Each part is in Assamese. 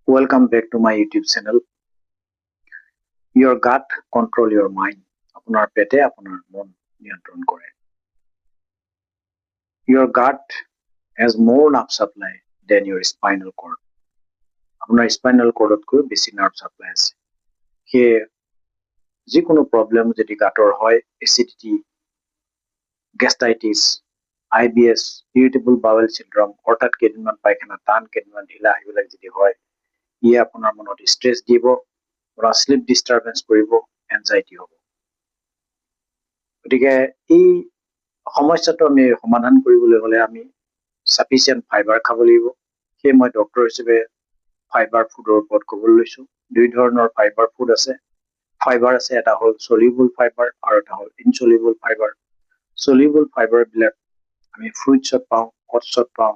Welcome back to my YouTube channel. Your gut control your mind. আপোনাৰ পেটে আপোনাৰ মন নিয়ন্ত্ৰণ কৰে. Your gut has more nerve supply than your spinal cord. আপোনাৰ spinal cordতকৈ বেছি nerve supply আছে. সেয়ে যিকোনো প্ৰব্লেম যদি গাঁতৰ হয়, acidity, gastritis, IBS, irritable bowel syndrome, হঠাৎ কেইদিনমান পায়খানা টান, কেইদিনমান ঢিলা, এইবিলাক যদি হয়, ইয়ে আপোনাৰ মনত ষ্ট্ৰেছ দিব, আপোনাৰ স্লিপ ডিষ্টাৰবেন্স কৰিব, এনজাইটি হ'ব। গতিকে এই সমস্যাটো আমি সমাধান কৰিবলৈ হ'লে আমি সাফিচিয়েণ্ট ফাইবাৰ খাব লাগিব। সেয়ে মই ডক্টৰ হিচাপে ফাইবাৰ ফুডৰ ওপৰত ক'বলৈ লৈছোঁ। দুই ধৰণৰ ফাইবাৰ ফুড আছে। ফাইবাৰ আছে, এটা হ'ল সলিউবল ফাইবাৰ আৰু এটা হ'ল ইনসলিউবল ফাইবাৰ। সলিউবল ফাইবাৰবিলাক আমি ফ্ৰুইটছত পাওঁ, অটছত পাওঁ,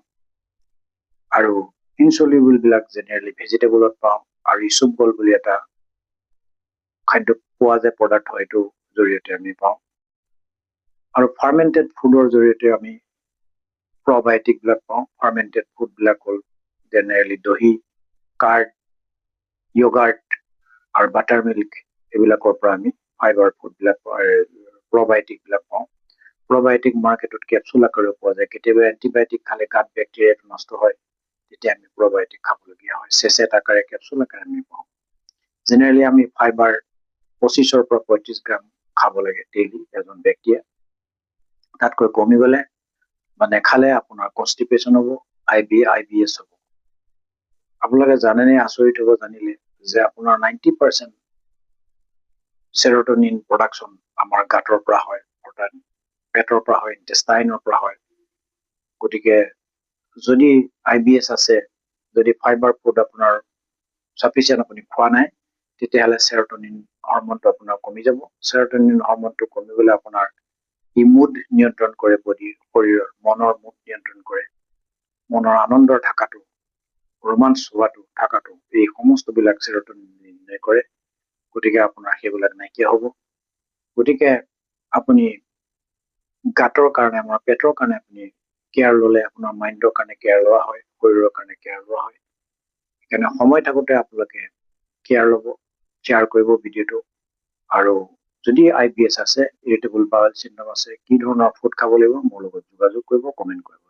আৰু ইনসলিউবল বিলাক জেনেৰেলি ভেজিটেবলত পাওঁ, আৰু ইসবগল বুলি এটা খাদ্য পোৱা যায়, প্ৰডাক্ট হয়, এইটো জৰিয়তে আমি পাওঁ। আৰু ফাৰ্মেণ্টেড ফুডৰ জৰিয়তে আমি প্ৰবায়টিক বিলাক পাওঁ। ফাৰ্মেণ্টেড ফুড বিলাক হ'ল জেনেৰেলি দহি, কাৰ্ড, য়োগাৰ্ট আৰু বাটাৰ মিল্ক, এইবিলাকৰ পৰা আমি ফাইবাৰ ফুড বিলাক প্ৰবায়টিক বিলাক পাওঁ। প্ৰবায়টিক মাৰ্কেটত কেপচুল আকাৰে পোৱা যায়। কেতিয়াবা এণ্টিবায়টিক খালে গাত বেক্টেৰিয়াটো নষ্ট হয়, তেতিয়া আমি প্ৰবায়টিক খাবলগীয়া হয়। চেচেট আকাৰে, কেপচুল আকাৰে আমি পাওঁ। জেনেৰেলি আমি ফাইবাৰ 25 পৰা 35 গ্ৰাম খাব লাগে ডেইলি এজন ব্যক্তিয়ে। তাতকৈ কমি গ'লে বা নেখালে আপোনাৰ কনষ্টিপেশ্যন হ'ব, IBS হ'ব। আপোনালোকে জানেনে, আচৰিত হ'ব জানিলে, যে আপোনাৰ 90% সেৰোটোনিন প্ৰডাকশ্যন আমাৰ গাঁতৰ পৰা হয়, অৰ্থাৎ পেটৰ পৰা হয়, ইণ্টেষ্টাইনৰ পৰা হয়। গতিকে যদি IBS আছে, যদি ফাইবাৰ ফুড আপোনাৰ সাফিচিয়েণ্ট আপুনি খোৱা নাই, তেতিয়াহ'লে সেৰোটোনিন হৰমনটো আপোনাৰ কমি যাব। সেৰোটোনিন হৰমনটো কমি গ'লে আপোনাৰ মুড নিয়ন্ত্ৰণ কৰে, শৰীৰৰ মনৰ মুড নিয়ন্ত্ৰণ কৰে, মনৰ আনন্দৰ থকাটো, ৰোমাঞ্চ হোৱাটো, থকাটো, এই সমস্তবিলাক সেৰোটোনিন নিৰ্ণয় কৰে। গতিকে আপোনাৰ সেইবিলাক নাইকিয়া হ'ব। গতিকে আপুনি গাঁতৰ কাৰণে, আমাৰ পেটৰ কাৰণে আপুনি কেয়াৰ ল'লে আপোনাৰ মাইণ্ডৰ কাৰণে কেয়াৰ লোৱা হয়, শৰীৰৰ কাৰণে কেয়াৰ লোৱা হয়। সেইকাৰণে সময় থাকোঁতে আপোনালোকে কেয়াৰ ল'ব, শ্বেয়াৰ কৰিব ভিডিঅ'টো। আৰু যদি IBS আছে, ইৰিটেবল বাউল চিণ্ড্ৰম আছে, কি ধৰণৰ ফুড খাব লাগিব, মোৰ লগত যোগাযোগ কৰিব, কমেণ্ট কৰিব।